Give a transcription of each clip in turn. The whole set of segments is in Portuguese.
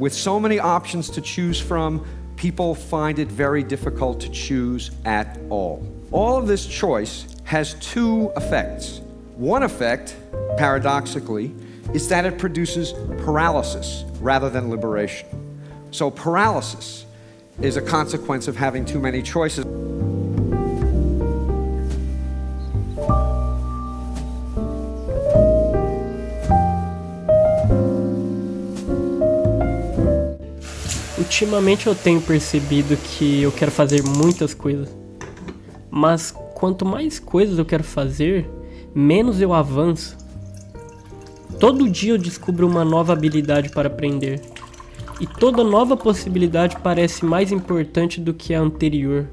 With so many options to choose from, people find it very difficult to choose at all. All of this choice has two effects. One effect, paradoxically, is that it produces paralysis rather than liberation. So paralysis is a consequence of having too many choices. Ultimamente eu tenho percebido que eu quero fazer muitas coisas, mas quanto mais coisas eu quero fazer, menos eu avanço. Todo dia eu descubro uma nova habilidade para aprender, e toda nova possibilidade parece mais importante do que a anterior.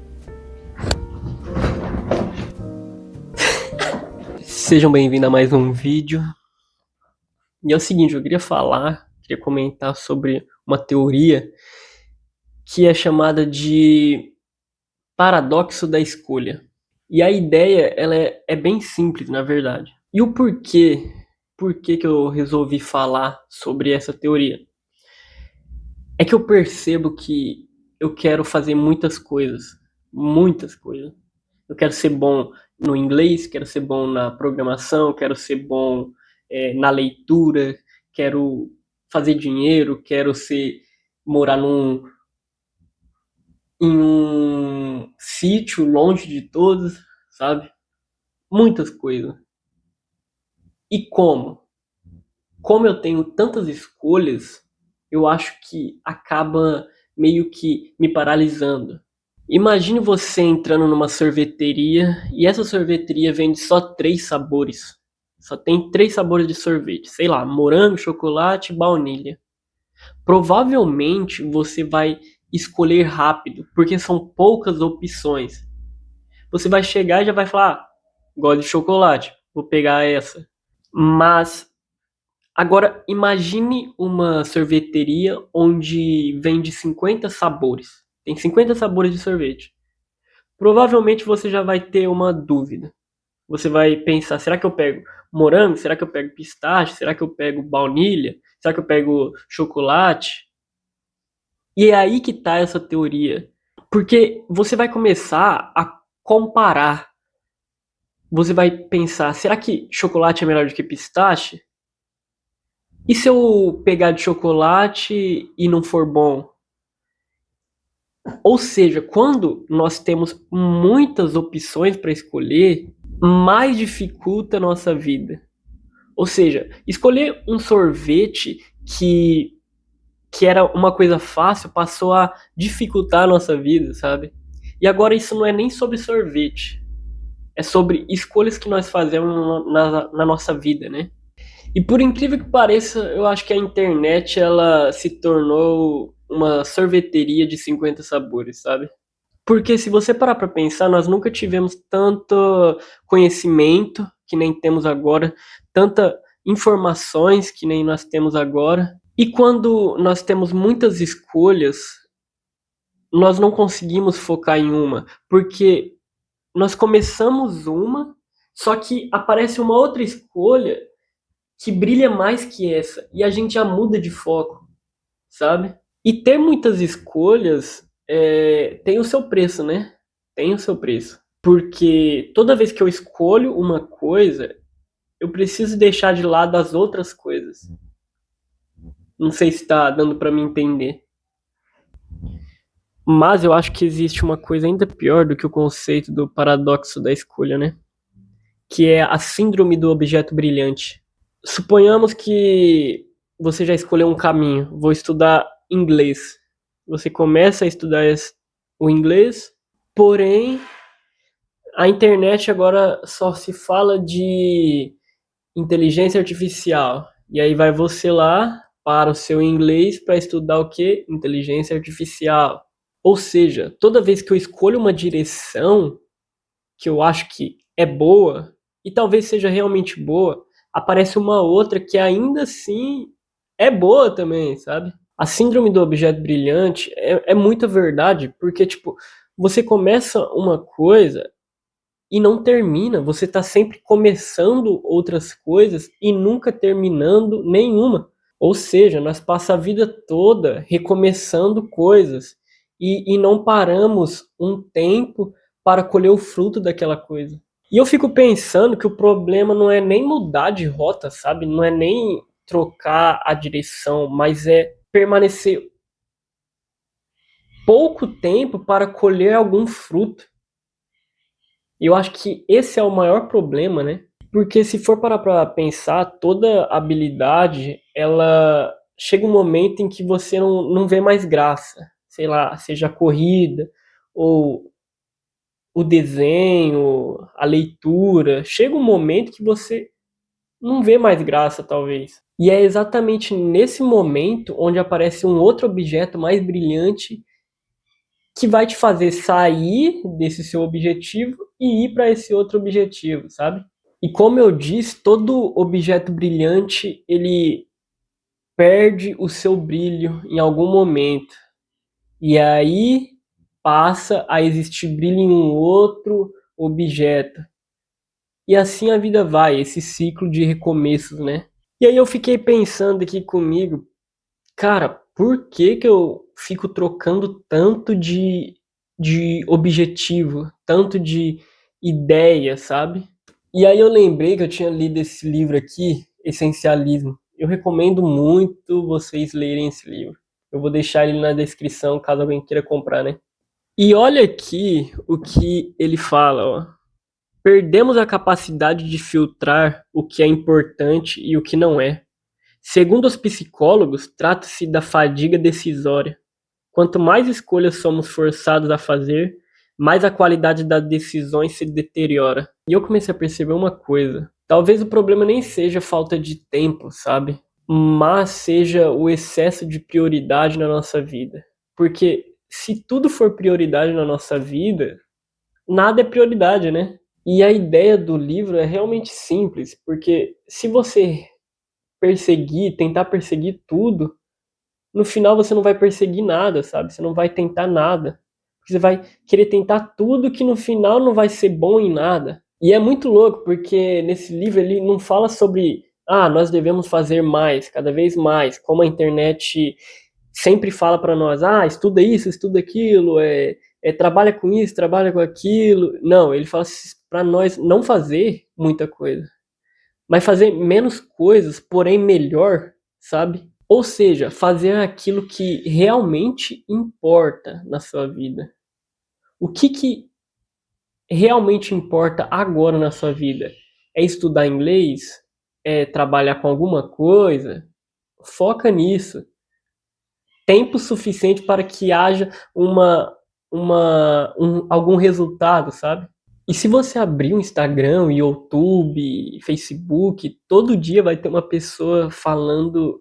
Sejam bem-vindos a mais um vídeo. E é o seguinte, eu queria comentar sobre uma teoria que é chamada de paradoxo da escolha. E a ideia, ela é bem simples, na verdade. E o porquê que eu resolvi falar sobre essa teoria? É que eu percebo que eu quero fazer muitas coisas. Muitas coisas. Eu quero ser bom no inglês, quero ser bom na programação, quero ser bom na leitura, quero fazer dinheiro, quero morar em um sítio longe de todos, sabe? Muitas coisas. E como eu tenho tantas escolhas, eu acho que acaba meio que me paralisando. Imagine você entrando numa sorveteria e essa sorveteria vende só 3 sabores. Só tem 3 sabores de sorvete. Sei lá, morango, chocolate, baunilha. Provavelmente você vai escolher rápido, porque são poucas opções. Você vai chegar e já vai falar, gosto de chocolate, vou pegar essa. Mas agora imagine uma sorveteria onde vende 50 sabores. Tem 50 sabores de sorvete. Provavelmente você já vai ter uma dúvida. Você vai pensar, será que eu pego morango? Será que eu pego pistache? Será que eu pego baunilha? Será que eu pego chocolate? E é aí que tá essa teoria. Porque você vai começar a comparar. Você vai pensar, será que chocolate é melhor do que pistache? E se eu pegar de chocolate e não for bom? Ou seja, quando nós temos muitas opções para escolher, mais dificulta a nossa vida. Ou seja, escolher um sorvete que era uma coisa fácil passou a dificultar a nossa vida, sabe? E agora isso não é nem sobre sorvete. É sobre escolhas que nós fazemos na nossa vida, né? E por incrível que pareça, eu acho que a internet ela se tornou uma sorveteria de 50 sabores, sabe? Porque se você parar pra pensar, nós nunca tivemos tanto conhecimento que nem temos agora, tanta informações que nem nós temos agora. E quando nós temos muitas escolhas, nós não conseguimos focar em uma, porque nós começamos uma, só que aparece uma outra escolha que brilha mais que essa, e a gente já muda de foco, sabe? E ter muitas escolhas tem o seu preço, né? Tem o seu preço. Porque toda vez que eu escolho uma coisa, eu preciso deixar de lado as outras coisas. Não sei se tá dando pra me entender. Mas eu acho que existe uma coisa ainda pior do que o conceito do paradoxo da escolha, né? Que é a síndrome do objeto brilhante. Suponhamos que você já escolheu um caminho. Vou estudar inglês. Você começa a estudar o inglês, porém a internet agora só se fala de inteligência artificial. E aí vai você lá para o seu inglês para estudar o que? Inteligência artificial. Ou seja, toda vez que eu escolho uma direção que eu acho que é boa, e talvez seja realmente boa, aparece uma outra que ainda assim é boa também, sabe? A síndrome do objeto brilhante é muita verdade, porque, tipo, você começa uma coisa e não termina, você tá sempre começando outras coisas e nunca terminando nenhuma. Ou seja, nós passamos a vida toda recomeçando coisas e não paramos um tempo para colher o fruto daquela coisa. E eu fico pensando que o problema não é nem mudar de rota, sabe? Não é nem trocar a direção, mas é permanecer pouco tempo para colher algum fruto. E eu acho que esse é o maior problema, né? Porque se for parar para pensar, toda habilidade, ela chega um momento em que você não vê mais graça. Sei lá, seja a corrida ou o desenho, a leitura. Chega um momento que você não vê mais graça, talvez. E é exatamente nesse momento onde aparece um outro objeto mais brilhante que vai te fazer sair desse seu objetivo e ir para esse outro objetivo, sabe? E como eu disse, todo objeto brilhante, ele perde o seu brilho em algum momento. E aí passa a existir brilho em um outro objeto. E assim a vida vai, esse ciclo de recomeços, né? E aí eu fiquei pensando aqui comigo, cara, por que que eu fico trocando tanto de objetivo, tanto de ideia, sabe? E aí eu lembrei que eu tinha lido esse livro aqui, Essencialismo. Eu recomendo muito vocês lerem esse livro. Eu vou deixar ele na descrição caso alguém queira comprar, né? E olha aqui o que ele fala, ó. Perdemos a capacidade de filtrar o que é importante e o que não é. Segundo os psicólogos, trata-se da fadiga decisória. Quanto mais escolhas somos forçados a fazer, mais a qualidade das decisões se deteriora. E eu comecei a perceber uma coisa. Talvez o problema nem seja falta de tempo, sabe? Mas seja o excesso de prioridade na nossa vida. Porque se tudo for prioridade na nossa vida, nada é prioridade, né? E a ideia do livro é realmente simples, porque se você tentar perseguir tudo, no final você não vai perseguir nada, sabe? Você não vai tentar nada. Você vai querer tentar tudo que no final não vai ser bom em nada. E é muito louco, porque nesse livro ele não fala sobre, nós devemos fazer mais, cada vez mais, como a internet sempre fala para nós, estuda isso, estuda aquilo, trabalha com isso, trabalha com aquilo. Não, ele fala para nós não fazer muita coisa, mas fazer menos coisas, porém melhor, sabe? Ou seja, fazer aquilo que realmente importa na sua vida. O que realmente importa agora na sua vida? É estudar inglês? É trabalhar com alguma coisa? Foca nisso. Tempo suficiente para que haja algum resultado, sabe? E se você abrir o Instagram, o YouTube, Facebook, todo dia vai ter uma pessoa falando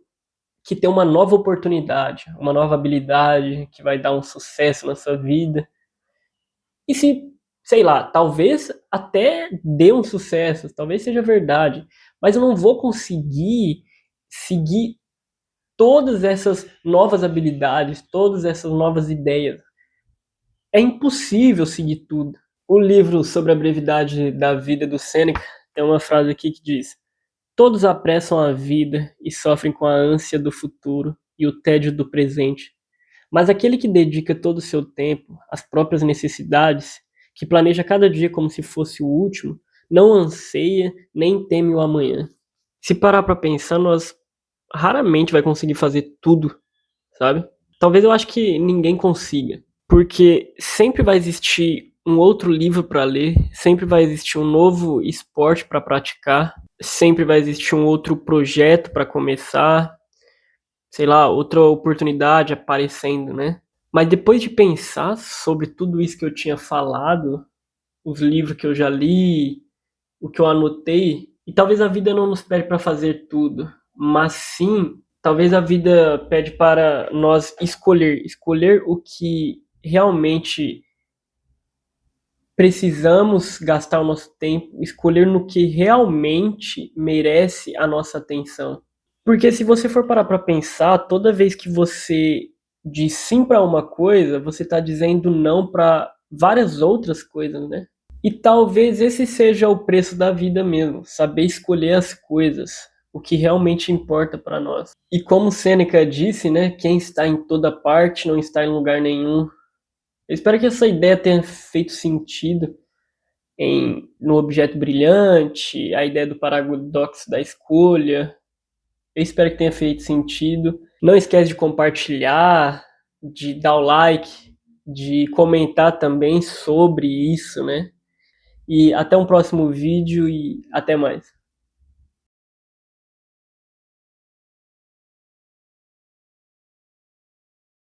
que tem uma nova oportunidade, uma nova habilidade que vai dar um sucesso na sua vida. E se, sei lá, talvez até dê um sucesso, talvez seja verdade, mas eu não vou conseguir seguir todas essas novas habilidades, todas essas novas ideias. É impossível seguir tudo. O livro sobre a brevidade da vida do Sêneca tem uma frase aqui que diz: todos apressam a vida e sofrem com a ânsia do futuro e o tédio do presente. Mas aquele que dedica todo o seu tempo às próprias necessidades, que planeja cada dia como se fosse o último, não anseia nem teme o amanhã. Se parar para pensar, nós raramente vai conseguir fazer tudo, sabe? Talvez eu acho que ninguém consiga, porque sempre vai existir um outro livro para ler, sempre vai existir um novo esporte para praticar, sempre vai existir um outro projeto para começar, sei lá, outra oportunidade aparecendo, né? Mas depois de pensar sobre tudo isso que eu tinha falado, os livros que eu já li, o que eu anotei, e talvez a vida não nos pede para fazer tudo, mas sim, talvez a vida pede para nós escolher o que realmente precisamos gastar o nosso tempo, escolher no que realmente merece a nossa atenção. Porque se você for parar para pensar, toda vez que você diz sim para uma coisa, você está dizendo não para várias outras coisas, né? E talvez esse seja o preço da vida mesmo, saber escolher as coisas. o que realmente importa para nós. E como Sêneca disse, né, quem está em toda parte não está em lugar nenhum. Eu espero que essa ideia tenha feito sentido no Objeto Brilhante, a ideia do paradoxo da escolha. Eu espero que tenha feito sentido. Não esquece de compartilhar, de dar o like, de comentar também sobre isso, né? E até um próximo vídeo e até mais.